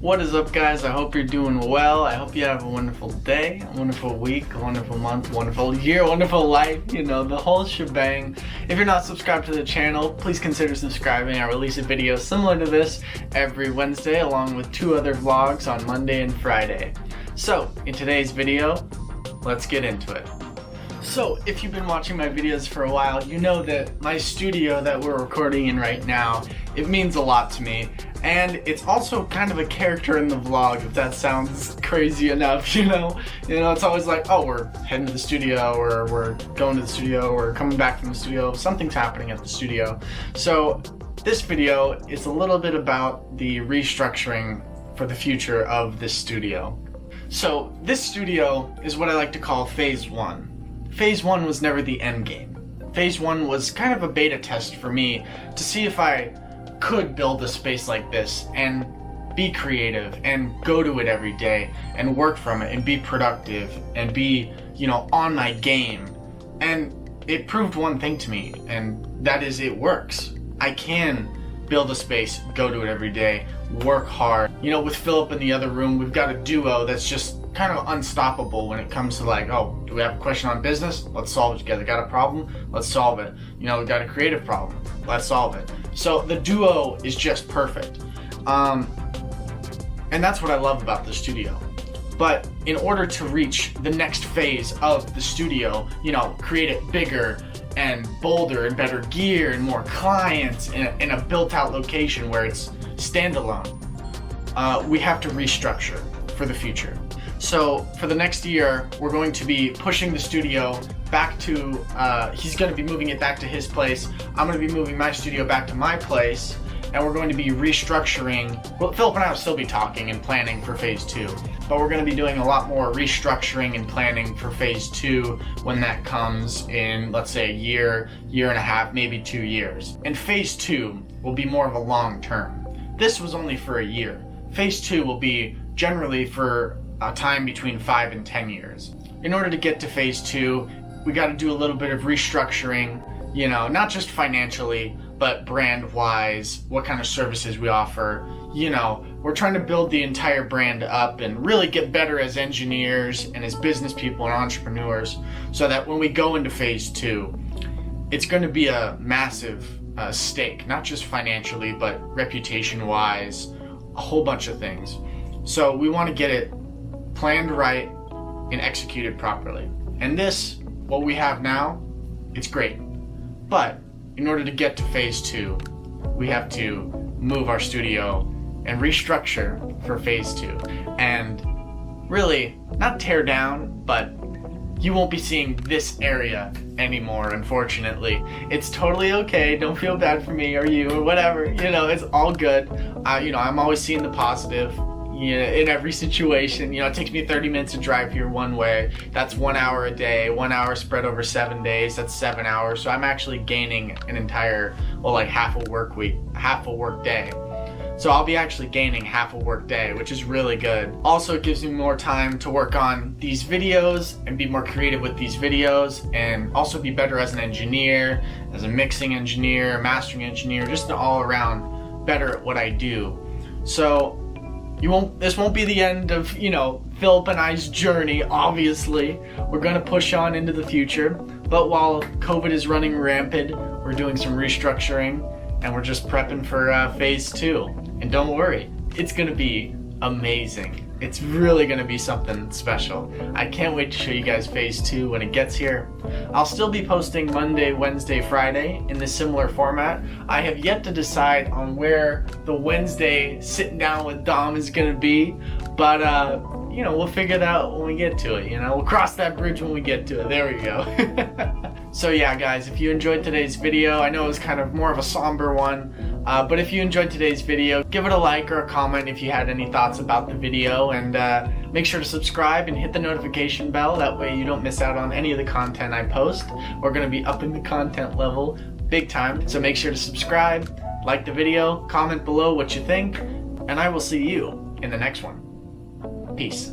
What is up, guys? I hope you're doing well. I hope you have a wonderful day, a wonderful week, a wonderful month, a wonderful year, a wonderful life, you know, the whole shebang. If you're not subscribed to the channel, please consider subscribing. I release a video similar to this every Wednesday, along with 2 other vlogs on Monday and Friday. So, in today's video, let's get into it. So, if you've been watching my videos for a while, you know that my studio that we're recording in right now, it means a lot to me. And it's also kind of a character in the vlog, if that sounds crazy enough, you know? It's always like, oh, we're heading to the studio, or we're going to the studio, or coming back from the studio, something's happening at the studio. So this video is a little bit about the restructuring for the future of this studio. So this studio is what I like to call Phase 1. Phase 1 was never the end game. Phase 1 was kind of a beta test for me to see if I could build a space like this and be creative and go to it every day and work from it and be productive and be, on my game. And it proved one thing to me, and that is it works. I can build a space, go to it every day, work hard. With Philip in the other room, we've got a duo that's just kind of unstoppable when it comes to like, oh, do we have a question on business? Let's solve it together. Got a problem? Let's solve it. We got a creative problem. Let's solve it. So the duo is just perfect. And that's what I love about the studio. But in order to reach the next phase of the studio, create it bigger and bolder and better gear and more clients in a built-out location where it's standalone, we have to restructure for the future. So for the next year, we're going to be pushing the studio back to, he's going to be moving it back to his place. I'm going to be moving my studio back to my place, and we're going to be restructuring. Well, Philip and I will still be talking and planning for Phase 2, but we're going to be doing a lot more restructuring and planning for Phase 2 when that comes in, let's say, a year, year and a half, maybe 2 years. And Phase 2 will be more of a long term. This was only for a year. Phase 2 will be generally for a time between 5 and 10 years. In order to get to Phase 2, we got to do a little bit of restructuring, not just financially, but brand-wise, what kind of services we offer. We're trying to build the entire brand up and really get better as engineers and as business people and entrepreneurs, so that when we go into Phase 2, it's going to be a massive stake, not just financially, but reputation-wise, a whole bunch of things. So we want to get it planned right and executed properly. And this, what we have now, it's great. But in order to get to Phase 2, we have to move our studio and restructure for Phase 2. And really, not tear down, but you won't be seeing this area anymore, unfortunately. It's totally okay. Don't feel bad for me or you or whatever. It's all good. I'm always seeing the positive. In every situation. It takes me 30 minutes to drive here one way. That's 1 hour a day, 1 hour spread over 7 days. That's 7 hours. So I'm actually gaining an entire, half a work week, half a work day. So I'll be actually gaining half a work day, which is really good. Also, it gives me more time to work on these videos and be more creative with these videos, and also be better as an engineer, as a mixing engineer, mastering engineer, just an all around better at what I do. So this won't be the end of, Philip and I's journey, obviously. We're gonna push on into the future. But while COVID is running rampant, we're doing some restructuring, and we're just prepping for Phase 2. And don't worry, it's gonna be amazing. It's really gonna be something special. I can't wait to show you guys Phase 2 when it gets here. I'll still be posting Monday, Wednesday, Friday in this similar format. I have yet to decide on where the Wednesday sitting down with Dom is gonna be, but we'll figure that out when we get to it. We'll cross that bridge when we get to it. There we go. So yeah, guys, if you enjoyed today's video, I know it was kind of more of a somber one, but if you enjoyed today's video, give it a like or a comment if you had any thoughts about the video, and make sure to subscribe and hit the notification bell. That way you don't miss out on any of the content I post. We're going to be upping the content level big time, so make sure to subscribe, like the video, comment below what you think, and I will see you in the next one. Peace.